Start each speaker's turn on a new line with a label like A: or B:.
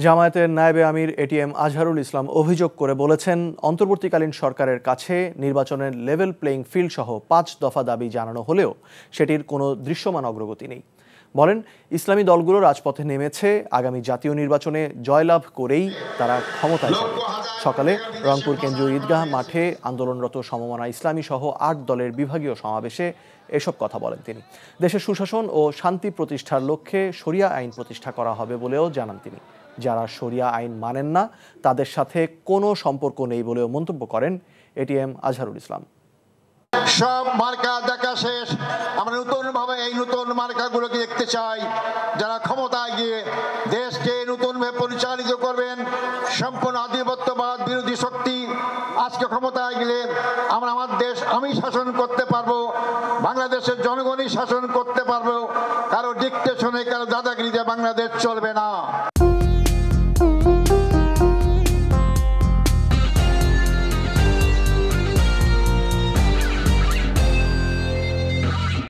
A: জামায়াতের নায়েবে আমির এটিএম আজহারুল ইসলাম অভিযোগ করে বলেছেন, অন্তর্বর্তীকালীন সরকারের কাছে নির্বাচনের লেভেল প্লেইং ফিল্ড সহ ৫ দফা দাবি জানানো হলেও সেটির কোনো দৃশ্যমান অগ্রগতি নেই। বলেন, ইসলামী দলগুলো রাজপথে নেমেছে আগামী জাতীয় নির্বাচনে জয়লাভ করেই তারা ক্ষমতায় যাবে। সকালে রংপুর কেন্দ্রীয় ঈদগাহ মাঠে আন্দোলনরত সমমনা ইসলামী সহ ৮ দলের বিভাগীয় সমাবেশে এসব কথা বলেন তিনি। দেশের সুশাসন ও শান্তি প্রতিষ্ঠার লক্ষ্যে শরিয়া আইন প্রতিষ্ঠা করা হবে বলেও জানান তিনি। যারা শরিয়া আইন মানেন না তাদের সাথে কোনো সম্পর্ক নেই বলেও মন্তব্য করেন এটিএম আজহারুল ইসলাম।
B: সব মার্কা দেখা শেষ, আমরা নতুনভাবে এই নতুন মার্কাগুলোকে দেখতে চাই, যারা ক্ষমতায় গিয়ে দেশকে নতুনভাবে পরিচালিত করবেন। সম্পূর্ণ আধিপত্যবাদ বিরোধী শক্তি আজকে ক্ষমতায় গেলে আমরা আমার দেশ আমি শাসন করতে পারবো, বাংলাদেশের জনগণই শাসন করতে পারবো। কারো ডিকটেশনে, কারো দাদাগিরিতে বাংলাদেশ চলবে না।